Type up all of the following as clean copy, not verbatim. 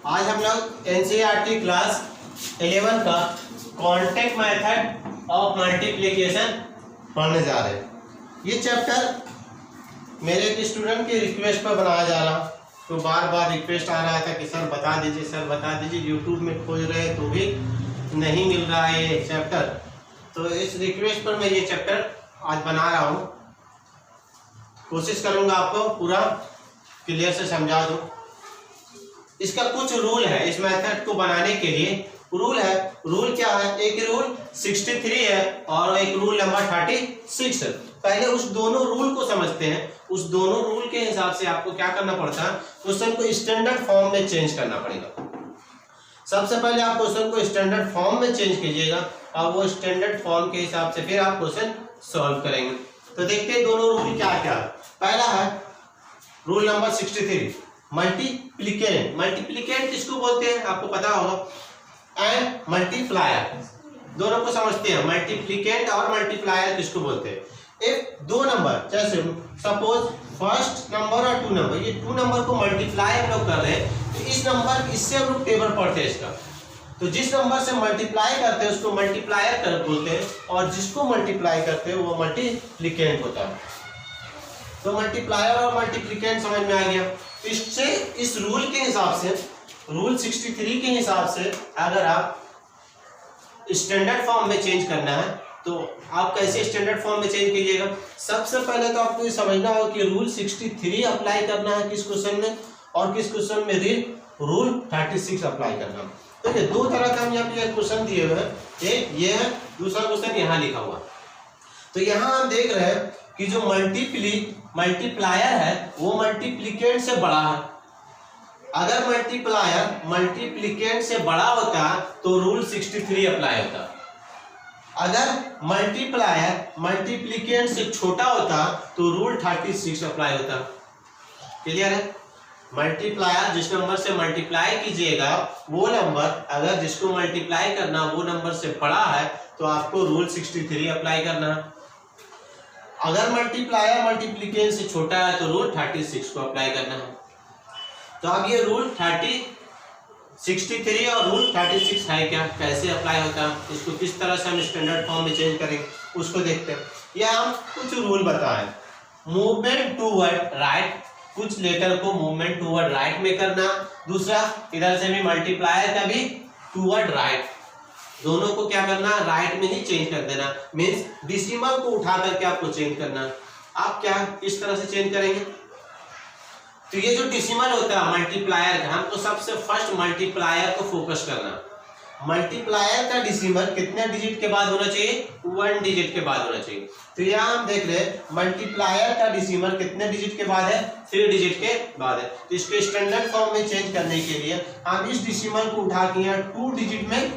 आज हम लोग एनसीईआरटी क्लास 11 का कॉन्टेक्ट मेथड ऑफ मल्टीप्लिकेशन पढ़ने जा रहे हैं। ये चैप्टर मेरे एक स्टूडेंट के रिक्वेस्ट पर बनाया जा रहा, तो बार बार रिक्वेस्ट आ रहा था कि सर बता दीजिए, सर बता दीजिए। यूट्यूब में खोज रहे हैं तो भी नहीं मिल रहा है ये चैप्टर, तो इस रिक्वेस्ट पर मैं ये चैप्टर आज बना रहा हूँ। कोशिश करूँगा आपको पूरा क्लियर से समझा दूँ। इसका कुछ रूल है, इस मेथड को बनाने के लिए रूल है। रूल क्या है? एक रूल 63 है और एक रूल नंबर 36 है। पहले उस दोनों रूल को समझते हैं। उस दोनों रूल के हिसाब से आपको क्या करना पड़ता है, क्वेश्चन को स्टैंडर्ड फॉर्म में चेंज करना पड़ेगा। सबसे पहले आप क्वेश्चन को स्टैंडर्ड फॉर्म में चेंज कीजिएगा और वो स्टैंडर्ड फॉर्म के हिसाब से फिर आप क्वेश्चन सॉल्व करेंगे। तो देखते हैं दोनों रूल क्या क्या है। पहला है रूल नंबर 63, मल्टीप्लिकेंट। मल्टीप्लिकेंट किसको बोलते हैं आपको पता होगा, एंड मल्टीप्लायर, दोनों को समझते हैं। मल्टीप्लिकेंट और मल्टीप्लायर किसको बोलते हैं? एक दो नंबर, जैसे सपोज फर्स्ट नंबर और 2 नंबर, ये 2 नंबर को मल्टीप्लाई हम लोग कर रहे हैं, तो इस नंबर इससे हम लोग टेबल पढ़ते हैं इसका। तो जिस नंबर से मल्टीप्लाई करते हैं उसको मल्टीप्लायर कर बोलते हैं, और जिसको मल्टीप्लाई करते हैं वो मल्टीप्लिकेंट होता है। तो मल्टीप्लायर और मल्टीप्लिकेंट समझ में आ गया। इससे इस रूल के हिसाब से, रूल 63 के हिसाब से अगर आप स्टैंडर्ड फॉर्म में चेंज करना है तो आप कैसे स्टैंडर्ड फॉर्म में चेंज कीजिएगा। सबसे पहले तो आपको ये समझना होगा कि रूल 63 अप्लाई करना है किस क्वेश्चन में, और किस क्वेश्चन में रूल 36 अप्लाई करना। तो ये दो तरह का हम यहाँ पे क्वेश्चन दिए हुए हैं, एक ये है, दूसरा क्वेश्चन यहाँ लिखा हुआ। तो यहाँ हम देख रहे हैं कि जो मल्टीप्लायर है वो मल्टीप्लिकेंट से बड़ा है। अगर मल्टीप्लायर मल्टीप्लिकेंट से बड़ा होता तो रूल 63 अप्लाई होता। अगर मल्टीप्लायर मल्टीप्लिकेंट से छोटा होता तो रूल 36 अप्लाई होता। क्लियर है? मल्टीप्लायर जिस नंबर से मल्टीप्लाई कीजिएगा वो नंबर, अगर जिसको मल्टीप्लाई करना वो नंबर से बड़ा है तो आपको रूल 63 अप्लाई करना है। अगर मल्टीप्लायर मल्टीप्लिकेंट से छोटा है तो रूल 36 को अप्लाई करना है। तो अब ये रूल 63 और रूल 36 है क्या, कैसे अप्लाई होता है, इसको किस तरह से हम स्टैंडर्ड फॉर्म में चेंज करेंगे उसको देखते हैं। या हम कुछ रूल बताएं। मूवमेंट टूवर्ड राइट, कुछ लेटर को मूवमेंट टूवर्ड राइट में करना। दूसरा इधर से भी मल्टीप्लायर का भी टूवर्ड राइट, दोनों को क्या करना, राइट में ही चेंज कर देना। मीन्स डिसिमल को उठा करके आपको चेंज करना। आप क्या इस तरह से चेंज करेंगे, तो ये जो डिसिमल होता है मल्टीप्लायर का, हमको सबसे फर्स्ट मल्टीप्लायर को फोकस करना। मल्टीप्लायर का डिसिमल कितने डिजिट के बाद होना चाहिए? 1 डिजिट के बाद होना चाहिए। तो यहाँ हम देख रहे हैं मल्टीप्लायर का डिसिमल कितने डिजिट के बाद है? 3 डिजिट के बाद है। तो इसको स्टैंडर्ड फॉर्म में चेंज करने के लिए हम इस डिसिमल को उठा के यहाँ 2 डिजिट में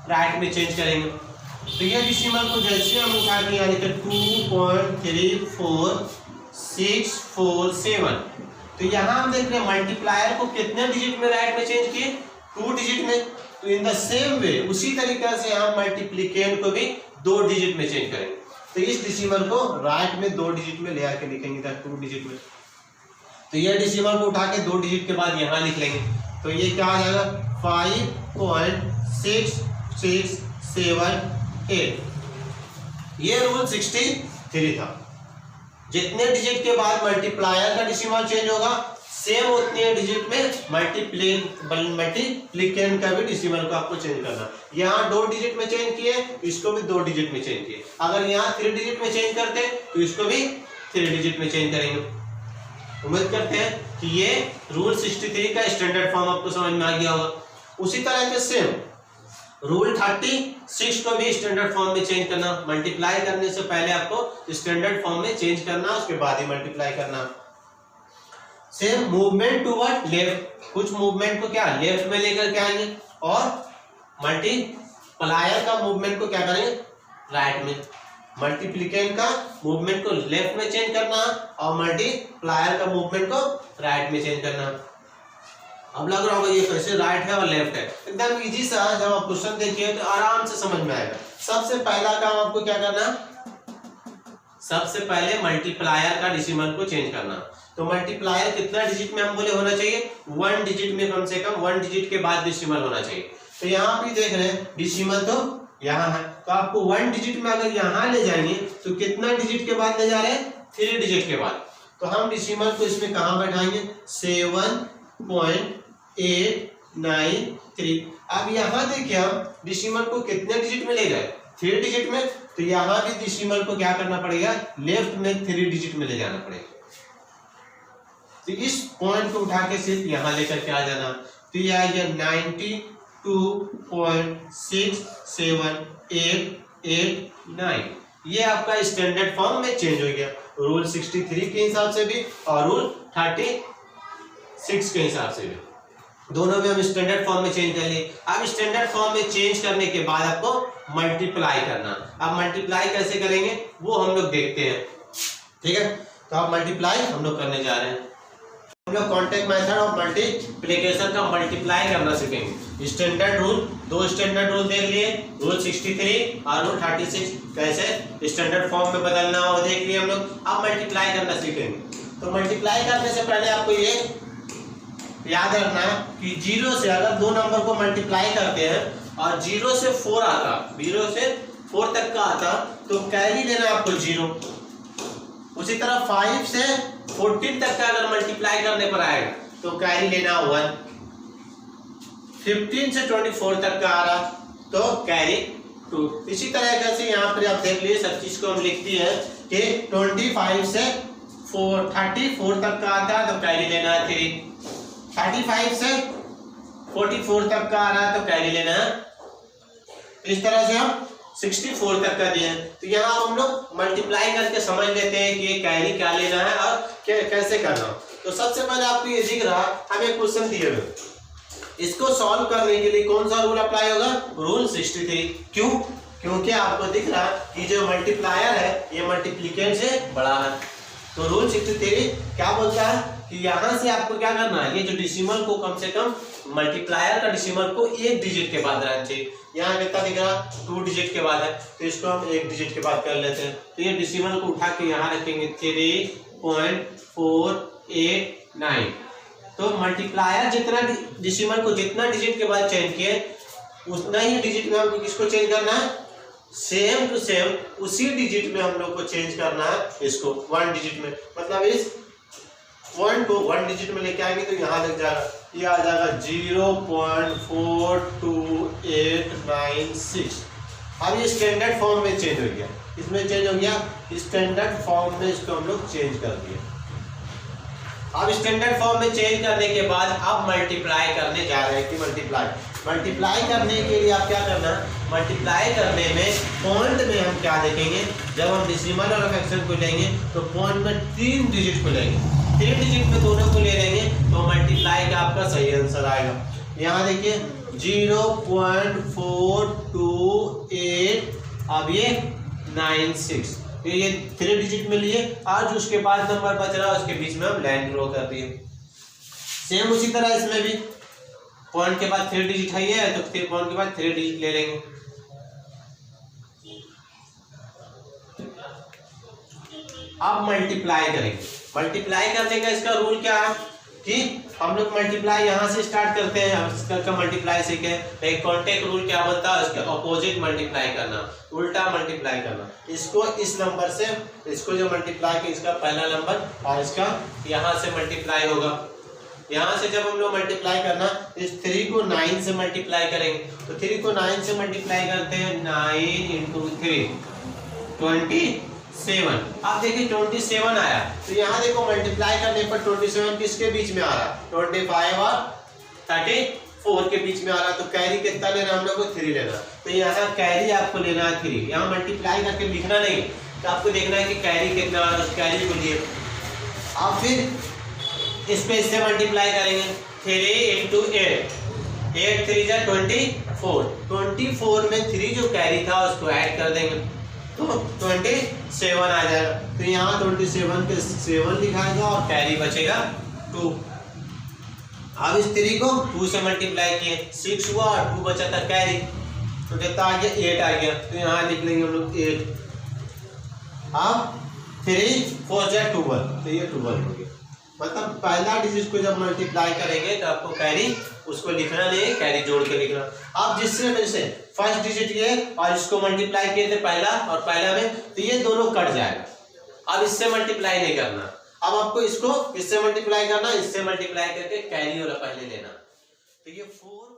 राइट में चेंज करेंगे। तो ये डिसिमल को जैसे हम उठा के यानी कि 2.34647, तो यहाँ हम देख रहे हैं मल्टीप्लायर को कितने डिजिट में राइट में चेंज किए? 2 डिजिट में। तो इन द सेम वे उसी तरीके से हम मल्टीप्लिकेंट को भी 2 डिजिट में चेंज करेंगे। तो इस डिसिमल को राइट में 2 डिजिट में ले आके लिखेंगे 2 डिजिट में। तो ये डिसिमल को उठा के 2 डिजिट के बाद यहाँ लिख लेंगे। तो ये क्या आ जाएगा? 5.6678। ये रूल 63 था। जितने डिजिट के बाद मल्टीप्लायर का डिसिमल चेंज होगा, सेम उतने डिजिट में मल्टीप्लिकेंट का भी डिसिमल को आपको चेंज करना। यहाँ 2 डिजिट में चेंज किए, इसको भी 2 डिजिट में चेंज किए। अगर यहाँ 3 डिजिट में चेंज करते तो इसको भी 3 डिजिट में चेंज करेंगे। उम्मीद करते हैं कि ये रूल 63 का स्टैंडर्ड फॉर्म आपको समझ में आ गया होगा। उसी तरह के सेम रूल 36 को भी स्टैंडर्ड फॉर्म में चेंज करना। मल्टीप्लाई करने से पहले आपको स्टैंडर्ड फॉर्म में चेंज करना, उसके बाद ही मल्टीप्लाई करना। सेम मूवमेंट टुवर्ड लेफ्ट, कुछ मूवमेंट को क्या लेफ्ट में लेकर के आएंगे, और मल्टीप्लायर का मूवमेंट को क्या करेंगे? राइट में। मल्टीप्लिकेंट का मूवमेंट को लेफ्ट में चेंज करना और मल्टीप्लायर का मूवमेंट को राइट में चेंज करना। अब लग रहा होगा ये कैसे राइट है और लेफ्ट है, एकदम इजी सा। जब आप क्वेश्चन देखिए तो आराम से समझ में आएगा। सबसे पहला काम आपको क्या करना है, सबसे पहले मल्टीप्लायर का डेसिमल को चेंज करना। तो मल्टीप्लायर कितना डिजिट में हम बोले होना चाहिए, 1 डिजिट में, कम से कम 1 डिजिट के बाद डेसिमल होना चाहिए। तो यहाँ भी देख रहे हैं डेसिमल तो यहाँ है, तो आपको 1 डिजिट में अगर यहाँ ले जाएंगे तो कितना डिजिट के बाद ले जा रहे हैं, 3 डिजिट के बाद। तो हम डेसिमल को इसमें कहाँ बैठाएंगे, 7.893। अब यहाँ देखिए हम डेसिमल को कितने डिजिट में ले गए, 3 डिजिट में। तो यहाँ भी डेसिमल को क्या करना पड़ेगा, लेफ्ट में 3 डिजिट में ले जाना पड़ेगा। तो इस पॉइंट को उठा के सिर्फ यहाँ लेकर के आ जाना। तो ये आ गया 92.67889। ये आपका स्टैंडर्ड फॉर्म में चेंज हो गया, रूल 63 के हिसाब से भी और रूल 36 के हिसाब से भी, दोनों में हम स्टैंडर्ड फॉर्म में चेंज कर लिए। अब स्टैंडर्ड फॉर्म में चेंज करने के बाद आपको मल्टीप्लाई करना। अब मल्टीप्लाई कैसे करेंगे वो हम लोग देखते हैं, ठीक है। तो अब मल्टीप्लाई हम लोग करने जा रहे हैं। हम लोग कॉन्टेक्ट मेथड ऑफ मल्टीप्लिकेशन का मल्टीप्लाई करना सीखेंगे। स्टैंडर्ड रूल, 2 स्टैंडर्ड रूल देख लिए, रूल 63 और रूल 36 कैसे स्टैंडर्ड फॉर्म में बदलना हो देख लिए हम लोग। अब मल्टीप्लाई करना सीखेंगे। तो मल्टीप्लाई करने से पहले आपको ये याद रखना है कि 0 से अगर 2 नंबर को मल्टीप्लाई करते हैं और 0 से 4 आता, 0 से 4 तक का आता, तो कैरी लेना आपको 0। उसी तरह 5 से 14 तक का अगर मल्टीप्लाई करने पर आएगा तो कैरी लेना 1। 15 से 24 तक का आ रहा तो कैरी 2। इसी तरह कैसे यहाँ पर आप देख लीजिए, सब चीज को हम लिखती है कि 25 से 34 तक का आता है तो कैरी लेना है 3। 35 से 44 तक का आ रहा है तो कैरी लेना है। इस तरह से हम 64 तक का दिए। तो यहाँ हम लोग मल्टीप्लाई करके समझ लेते हैं कि कैरी क्या लेना है और कैसे करना। तो सबसे पहले आपको ये दिख रहा, हमें क्वेश्चन दिए हुए, इसको सॉल्व करने के लिए कौन सा रूल अप्लाई होगा, रूल 63। क्यों, क्योंकि आपको दिख रहा कि जो मल्टीप्लायर है ये मल्टीप्लिकेंट से बड़ा है। तो रूल 63 क्या बोलता है कि यहाँ से आपको क्या करना है, ये जो डेसिमल को कम से कम मल्टीप्लायर का डेसिमल को 1 डिजिट के बाद रहना चाहिए। यहाँ कितना दिख रहा, 2 डिजिट के बाद है, तो इसको हम 1 डिजिट के बाद कर लेते हैं। तो ये डेसिमल को उठा के यहाँ रखेंगे 3.489। तो मल्टीप्लायर जितना डेसिमल को जितना डिजिट के बाद चेंज किए उतना ही डिजिट में हमको किसको चेंज करना है, सेम टू सेम उसी डिजिट में हम लोग को चेंज करना है इसको 1 डिजिट में। मतलब इस 1 को 1 डिजिट में लेके आएंगे तो यहाँ लग जाएगा, ये आ जाएगा 0.42896। अब ये स्टैंडर्ड फॉर्म में चेंज हो गया, इसमें चेंज हो गया, स्टैंडर्ड फॉर्म में इसको हम लोग चेंज कर दिए। अब स्टैंडर्ड फॉर्म में चेंज करने के बाद अब मल्टीप्लाई करने जा रहे हैं कि मल्टीप्लाई करने के लिए आप क्या करना है, मल्टीप्लाई करने में पॉइंट में हम क्या देखेंगे, जब हम डेसिमल और फ्रैक्शन को लेंगे तो पॉइंट में 3 डिजिट को लेंगे, 3 डिजिट में दोनों को ले लेंगे तो मल्टीप्लाई का आपका सही आंसर आएगा। यहाँ देखिए 0.428 अब ये 96, तो ये 3 डिजिट में लिए और जो उसके बाद नंबर बच रहा है उसके बीच में हम लाइन ड्रॉ कर दिए। सेम उसी तरह इसमें भी पॉइंट के बाद 3 डिजिट है तो फिर पॉइंट के बाद 3 डिजिट ले लेंगे। अब मल्टीप्लाई करेंगे। मल्टीप्लाई करने का इसका रूल क्या है कि हम लोग मल्टीप्लाई यहाँ से स्टार्ट करते हैं, हम इसका मल्टीप्लाई सीखे। एक कॉन्टेक्ट रूल क्या होता है, उसके अपोजिट मल्टीप्लाई करना, उल्टा मल्टीप्लाई करना। इसको इस नंबर से, इसको जो मल्टीप्लाई किया इसका पहला नंबर और इसका यहाँ से मल्टीप्लाई होगा। यहाँ से जब हम लोग मल्टीप्लाई करना, इस 3 को 9 से मल्टीप्लाई करेंगे तो 3 को 9 से मल्टीप्लाई करते हैं, 9 × 3 27। आप देखिए 27 आया, तो यहाँ देखो मल्टीप्लाई करने पर 27 किसके बीच में आ रहा, 25 और 34 के बीच में आ रहा। तो कैरी कितना लेना हम लोग को, 3 लेना। तो यहाँ कैरी आपको लेना है 3, यहाँ मल्टीप्लाई करके लिखना नहीं, तो आपको देखना है कि कैरी कितना आ रहा है, उस कैरी को लिए आप फिर इस पे इससे मल्टीप्लाई करेंगे, 3 × 8, 8 3 जा 24 में 3 जो कैरी था उसको ऐड कर देंगे तो 27 आ जाएगा। तो यहाँ 27 के 7 लिखाएगा और कैरी बचेगा 2। अब इस 3 को 2 से मल्टीप्लाई किए, 6 हुआ और 2 बचा था कैरी, तो कितना आ गया, 8 आ गया। तो यहाँ लिख लेंगे हम लोग 8। अब 3 4 जा 12, तो ये 12 हो गया। मतलब पहला डिजिट को जब मल्टीप्लाई करेंगे तो आपको कैरी उसको लिखना नहीं है, कैरी जोड़ के लिखना। अब जिससे जैसे फर्स्ट डिजिट ये और इसको मल्टीप्लाई किए थे पहला और पहला में, तो ये दोनों कट जाएगा। अब इससे मल्टीप्लाई नहीं करना, अब आपको इसको इससे मल्टीप्लाई करना, इससे मल्टीप्लाई करके कैरी वाला पहले लेना। तो ये 4